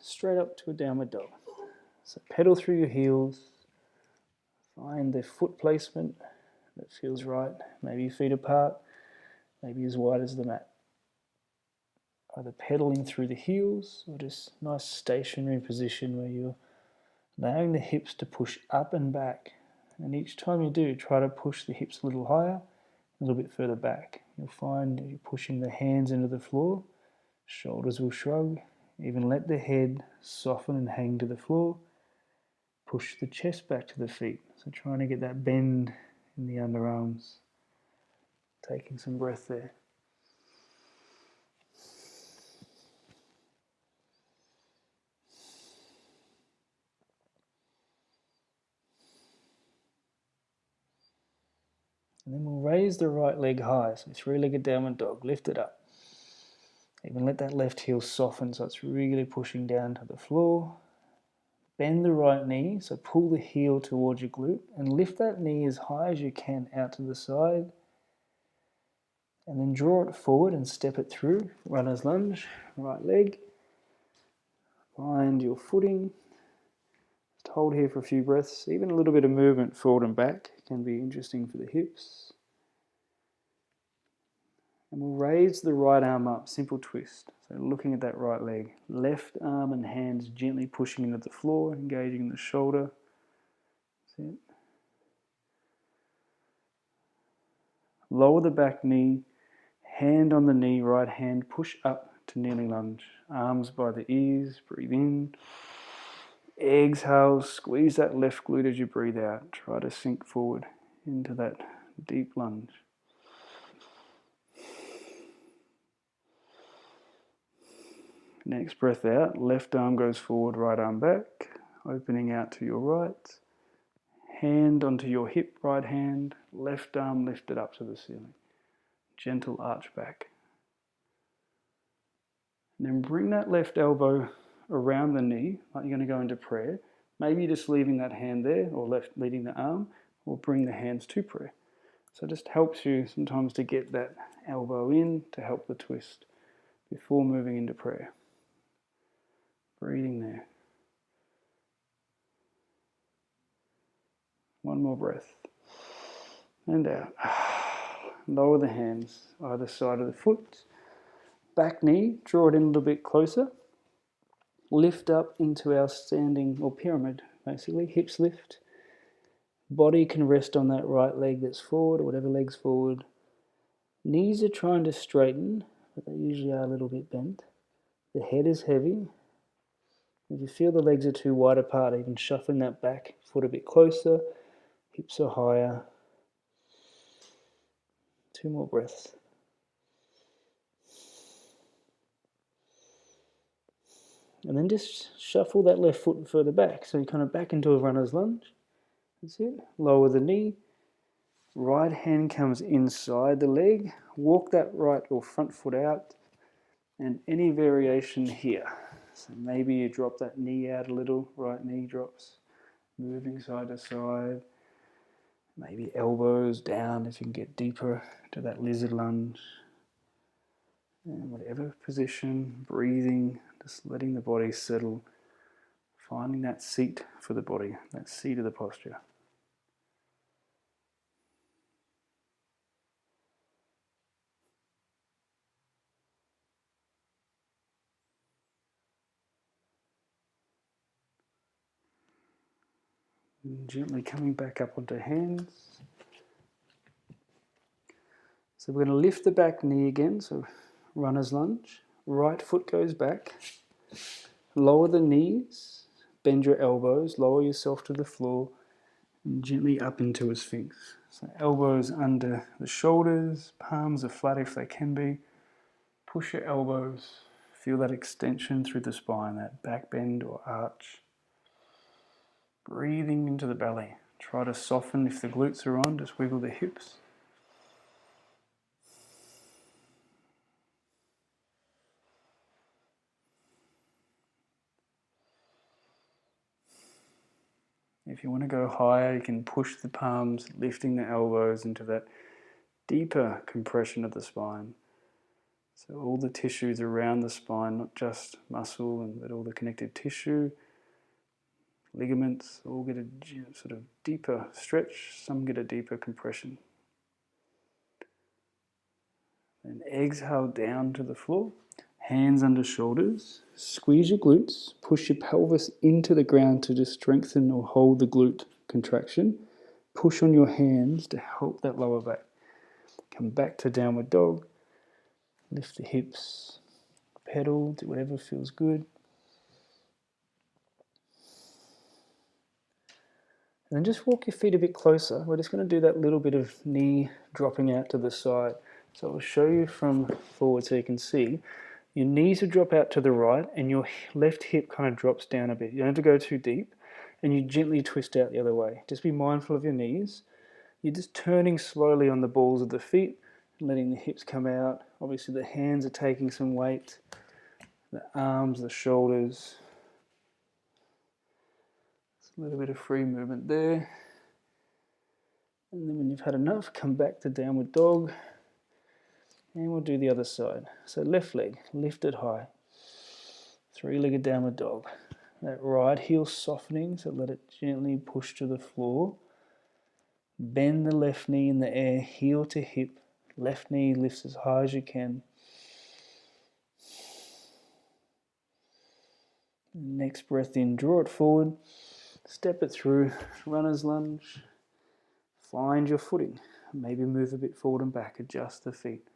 straight up to a downward dog. So pedal through your heels, find the foot placement that feels right, maybe feet apart, maybe as wide as the mat. Either pedaling through the heels or just nice stationary position where you're allowing the hips to push up and back. And each time you do, try to push the hips a little higher, a little bit further back. You'll find you're pushing the hands into the floor, shoulders will shrug, even let the head soften and hang to the floor. Push the chest back to the feet. So trying to get that bend in the underarms. Taking some breath there. And then we'll raise the right leg high. So three-legged downward dog. Lift it up. Even let that left heel soften so it's really pushing down to the floor. Bend the right knee, so pull the heel towards your glute and lift that knee as high as you can out to the side. And then draw it forward and step it through. Runner's lunge, right leg. Find your footing. Just hold here for a few breaths. Even a little bit of movement forward and back can be interesting for the hips. And we'll raise the right arm up, simple twist. So looking at that right leg. Left arm and hands gently pushing into the floor, engaging the shoulder. That's it. Lower the back knee, hand on the knee, right hand, push up to kneeling lunge. Arms by the ears, breathe in. Exhale, squeeze that left glute as you breathe out. Try to sink forward into that deep lunge. Next breath out, left arm goes forward, right arm back, opening out to your right. Hand onto your hip, right hand, left arm lifted up to the ceiling. Gentle arch back. And then bring that left elbow around the knee, like you're going to go into prayer. Maybe just leaving that hand there, or leading the arm, or bring the hands to prayer. So it just helps you sometimes to get that elbow in to help the twist before moving into prayer. Breathing there. One more breath. And out. Lower the hands either side of the foot. Back knee, draw it in a little bit closer. Lift up into our standing or pyramid, basically. Hips lift. Body can rest on that right leg that's forward, or whatever leg's forward. Knees are trying to straighten, but they usually are a little bit bent. The head is heavy. If you feel the legs are too wide apart, even shuffling that back foot a bit closer. Hips are higher. 2 more breaths. And then just shuffle that left foot further back. So you kind of back into a runner's lunge. That's it. Lower the knee. Right hand comes inside the leg. Walk that right or front foot out. And any variation here. So maybe you drop that knee out a little. Right knee drops. Moving side to side. Maybe elbows down if you can get deeper to that lizard lunge. And whatever position, breathing, just letting the body settle. Finding that seat for the body, that seat of the posture. And gently coming back up onto hands. So we're going to lift the back knee again, so runner's lunge. Right foot goes back. Lower the knees, bend your elbows, lower yourself to the floor, and gently up into a sphinx. So elbows under the shoulders, palms are flat if they can be. Push your elbows, feel that extension through the spine, that back bend or arch. Breathing into the belly. Try to soften if the glutes are on, just wiggle the hips. If you want to go higher, you can push the palms, lifting the elbows into that deeper compression of the spine. So all the tissues around the spine, not just muscle, but all the connective tissue, ligaments, all get a sort of deeper stretch, some get a deeper compression. And exhale down to the floor, hands under shoulders, squeeze your glutes, push your pelvis into the ground to just strengthen or hold the glute contraction. Push on your hands to help that lower back. Come back to downward dog, lift the hips, pedal, do whatever feels good. And then just walk your feet a bit closer. We're just going to do that little bit of knee dropping out to the side. So I'll show you from forward so you can see. Your knees will drop out to the right and your left hip kind of drops down a bit. You don't have to go too deep, and you gently twist out the other way. Just be mindful of your knees. You're just turning slowly on the balls of the feet, letting the hips come out. Obviously the hands are taking some weight, the arms, the shoulders. A little bit of free movement there. And then when you've had enough, come back to downward dog. And we'll do the other side. So left leg, lifted high. Three-legged downward dog. That right heel softening, so let it gently push to the floor. Bend the left knee in the air, heel to hip. Left knee lifts as high as you can. Next breath in, draw it forward. Step it through, runner's lunge. Find your footing. Maybe move a bit forward and back, adjust the feet.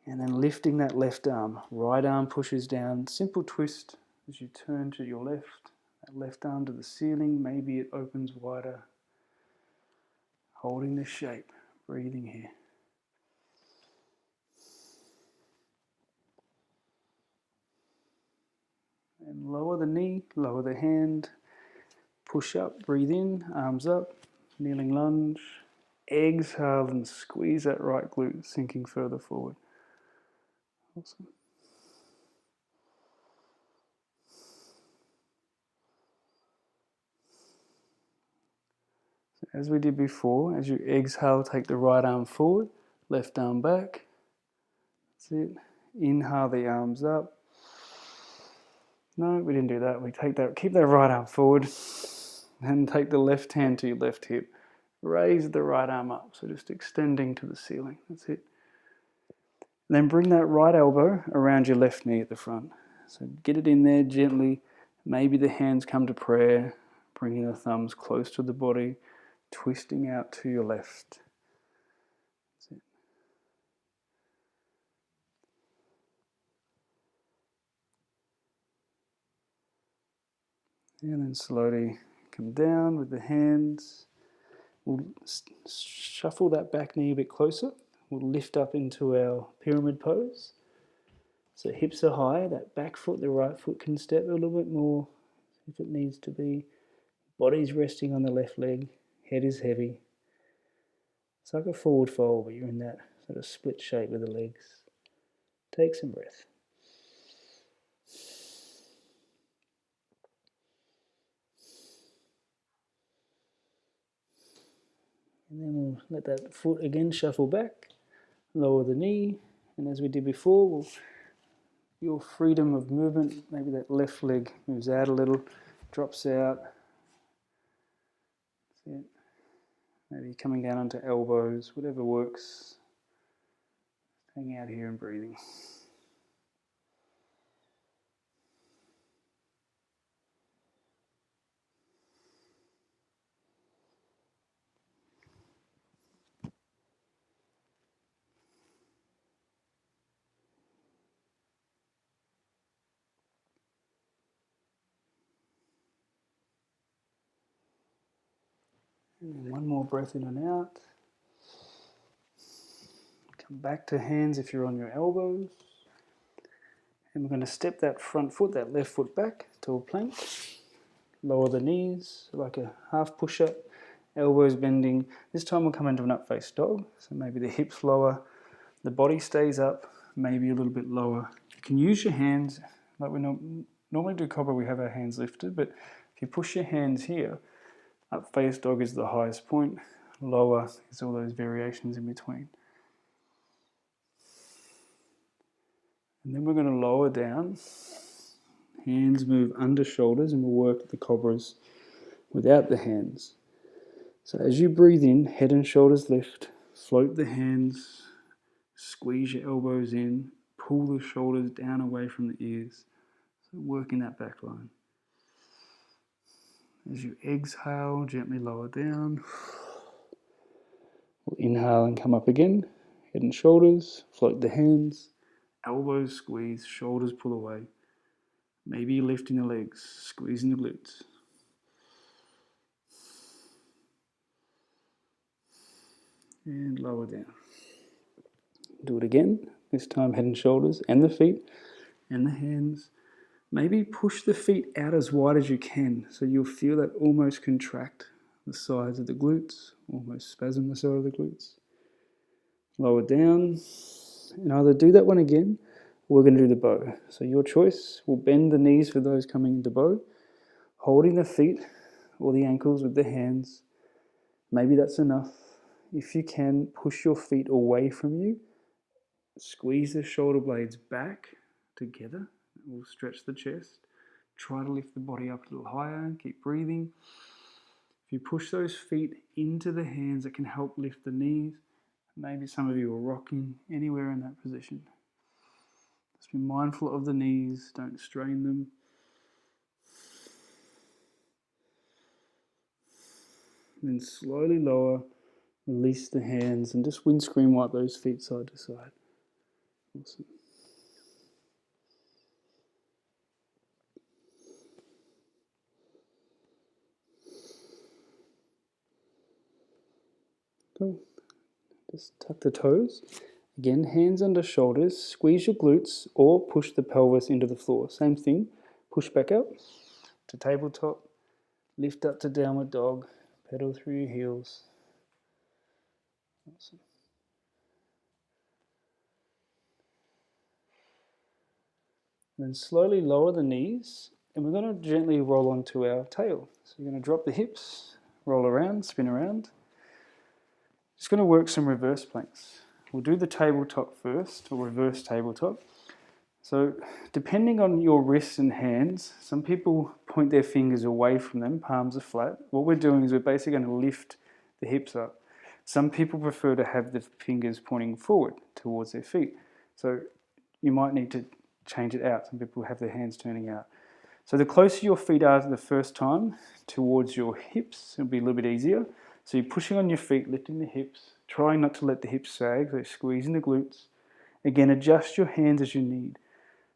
And then lifting that left arm. Right arm pushes down, simple twist as you turn to your left. That left arm to the ceiling, maybe it opens wider. Holding this shape, breathing here. And lower the knee, lower the hand. Push up, breathe in, arms up, kneeling lunge. Exhale and squeeze that right glute, sinking further forward. Awesome. So as we did before, as you exhale, take the right arm forward, left arm back. That's it. Inhale the arms up. No, we didn't do that. We take that, keep that right arm forward, and take the left hand to your left hip. Raise the right arm up, so just extending to the ceiling. That's it. And then bring that right elbow around your left knee at the front. So get it in there gently. Maybe the hands come to prayer, bringing the thumbs close to the body, twisting out to your left. That's it. And then slowly come down with the hands. We'll shuffle that back knee a bit closer. We'll lift up into our pyramid pose. So hips are high, that back foot, the right foot can step a little bit more if it needs to be. Body's resting on the left leg, head is heavy. It's like a forward fold, but you're in that sort of split shape with the legs. Take some breath. And then we'll let that foot again shuffle back, lower the knee, and as we did before, your freedom of movement, maybe that left leg moves out a little, drops out. That's it. Maybe coming down onto elbows, whatever works. Hanging out here and breathing. And one more breath in and out. Come back to hands if you're on your elbows. And we're going to step that front foot, that left foot back to a plank. Lower the knees like a half push-up. Elbows bending. This time we'll come into an up-face dog. So maybe the hips lower, the body stays up, maybe a little bit lower. You can use your hands, like we normally do cobra, we have our hands lifted, but if you push your hands here, up-face dog is the highest point, lower is all those variations in between. And then we're going to lower down. Hands move under shoulders, and we'll work the cobras without the hands. So as you breathe in, head and shoulders lift, float the hands, squeeze your elbows in, pull the shoulders down away from the ears. So working that back line. As you exhale, gently lower down. We'll inhale and come up again. Head and shoulders, float the hands, elbows squeeze, shoulders pull away. Maybe lifting the legs, squeezing the glutes. And lower down. Do it again. This time head and shoulders and the feet and the hands. Maybe push the feet out as wide as you can, so you'll feel that almost contract the sides of the glutes, almost spasm the side of the glutes. Lower down, and either do that one again, or we're going to do the bow. So your choice. We'll bend the knees for those coming into bow, holding the feet or the ankles with the hands. Maybe that's enough. If you can, push your feet away from you. Squeeze the shoulder blades back together. We'll stretch the chest. Try to lift the body up a little higher. Keep breathing. If you push those feet into the hands, it can help lift the knees. Maybe some of you are rocking anywhere in that position. Just be mindful of the knees. Don't strain them. And then slowly lower. Release the hands and just windscreen wipe those feet side to side. Awesome. Cool. Just tuck the toes. Again, hands under shoulders. Squeeze your glutes or push the pelvis into the floor. Same thing. Push back up to tabletop. Lift up to downward dog. Pedal through your heels. Awesome. Then slowly lower the knees, and we're going to gently roll onto our tail. So you're going to drop the hips, roll around, spin around. Just going to work some reverse planks. We'll do the tabletop first, or reverse tabletop. So depending on your wrists and hands, some people point their fingers away from them, palms are flat. What we're doing is we're basically going to lift the hips up. Some people prefer to have the fingers pointing forward towards their feet. So you might need to change it out. Some people have their hands turning out. So the closer your feet are the first time towards your hips, it'll be a little bit easier. So you're pushing on your feet, lifting the hips, trying not to let the hips sag, so squeezing the glutes. Again, adjust your hands as you need.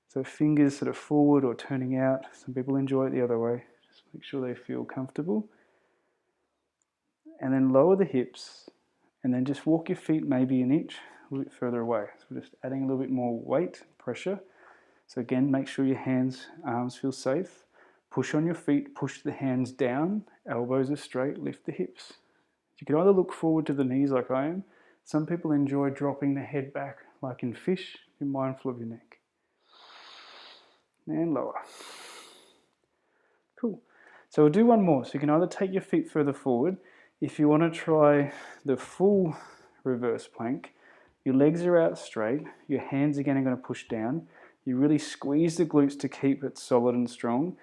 So fingers sort of forward or turning out. Some people enjoy it the other way. Just make sure they feel comfortable. And then lower the hips, and then just walk your feet maybe an inch, a little bit further away. So we're just adding a little bit more weight, pressure. So again, make sure your hands, arms feel safe. Push on your feet, push the hands down, elbows are straight, lift the hips. You can either look forward to the knees like I am. Some people enjoy dropping the head back like in fish. Be mindful of your neck. And lower. Cool. So we'll do one more. So you can either take your feet further forward. If you want to try the full reverse plank, your legs are out straight, your hands again are going to push down. You really squeeze the glutes to keep it solid and strong.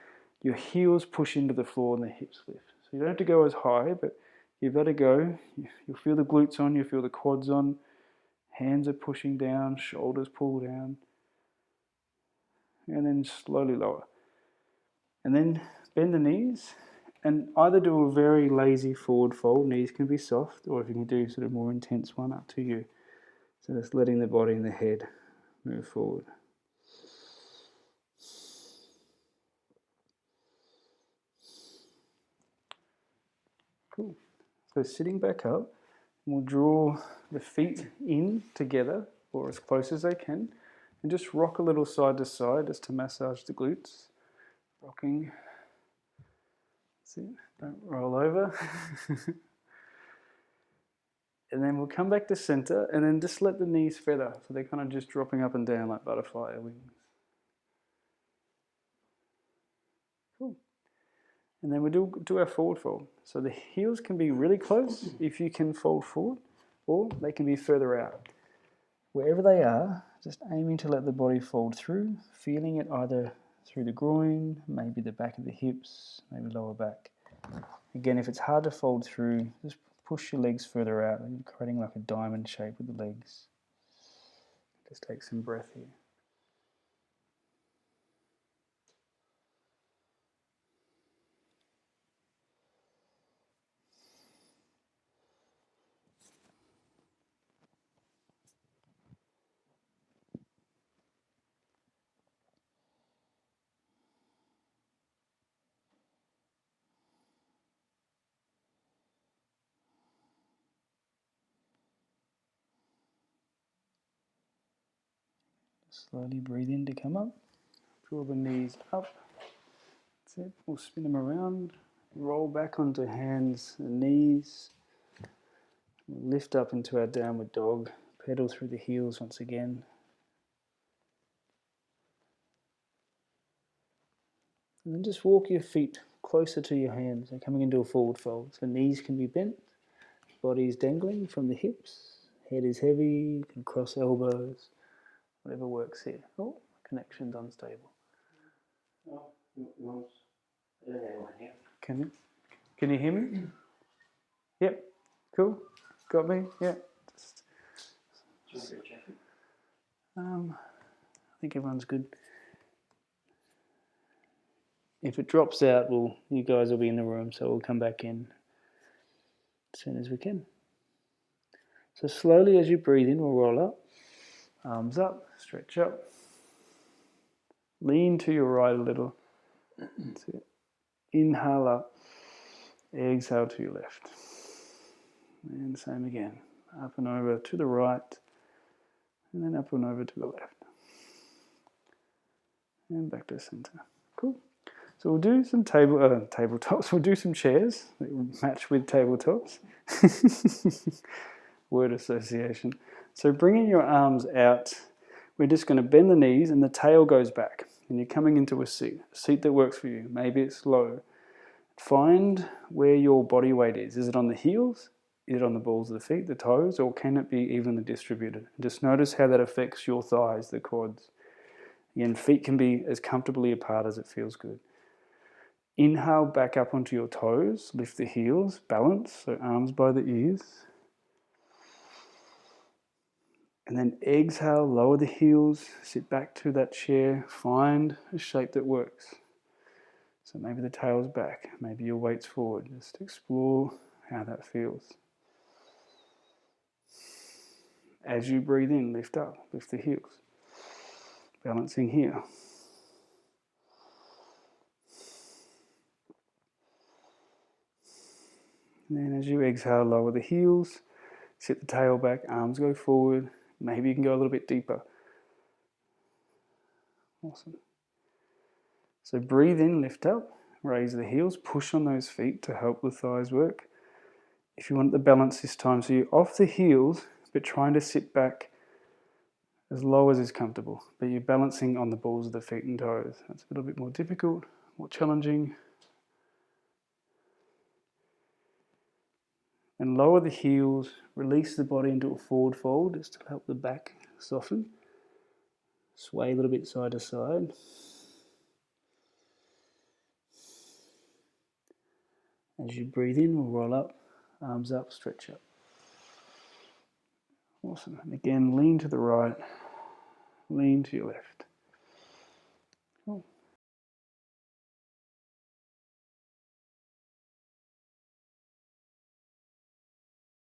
Your heels push into the floor and the hips lift. So you don't have to go as high, but you've got to go. You'll feel the glutes on, you'll feel the quads on. Hands are pushing down, shoulders pull down. And then slowly lower. And then bend the knees and either do a very lazy forward fold, knees can be soft, or if you can do sort of more intense one, up to you. So just letting the body and the head move forward. Cool. So sitting back up, we'll draw the feet in together, or as close as they can, and just rock a little side to side just to massage the glutes. Rocking. That's it. Don't roll over. And then we'll come back to center, and then just let the knees feather, so they're kind of just dropping up and down like butterfly wings. Cool. And then we do our forward fold. So the heels can be really close if you can fold forward, or they can be further out. Wherever they are, Just aiming to let the body fold through, feeling it either through the groin, maybe the back of the hips, maybe lower back. Again, if it's hard to fold through, just push your legs further out, and you're creating like a diamond shape with the legs. Just take some breath here. Slowly breathe in to come up. Draw the knees up. That's it. We'll spin them around. Roll back onto hands and knees. Lift up into our downward dog. Pedal through the heels once again. And then just walk your feet closer to your hands and coming into a forward fold. So knees can be bent, body is dangling from the hips, head is heavy, you can cross elbows, whatever works here. Oh, connection's unstable. Can you hear me? Yep. Cool. Got me? Yeah. I think everyone's good. If it drops out, you guys will be in the room, so we'll come back in as soon as we can. So slowly as you breathe in, we'll roll up. Arms up, stretch up. Lean to your right a little. That's it. Inhale up. Exhale to your left. And same again. Up and over to the right. And then up and over to the left. And back to center. Cool. So we'll do some tabletops. We'll do some chairs that will match with tabletops. Word association. So bringing your arms out, we're just going to bend the knees and the tail goes back. And you're coming into a seat that works for you. Maybe it's low. Find where your body weight is. Is it on the heels? Is it on the balls of the feet, the toes? Or can it be evenly distributed? Just notice how that affects your thighs, the quads. Again, feet can be as comfortably apart as it feels good. Inhale back up onto your toes, lift the heels, balance, so arms by the ears. And then exhale, lower the heels, sit back to that chair, find a shape that works. So maybe the tail's back, maybe your weight's forward. Just explore how that feels. As you breathe in, lift up, lift the heels. Balancing here. And then as you exhale, lower the heels, sit the tail back, arms go forward. Maybe you can go a little bit deeper. Awesome. So breathe in, lift up, raise the heels, push on those feet to help the thighs work. If you want the balance this time, so you're off the heels, but trying to sit back as low as is comfortable. But you're balancing on the balls of the feet and toes. That's a little bit more difficult, more challenging. And lower the heels, release the body into a forward fold just to help the back soften. Sway a little bit side to side. As you breathe in, we'll roll up, arms up, stretch up. Awesome. And again, lean to the right, lean to your left. Cool.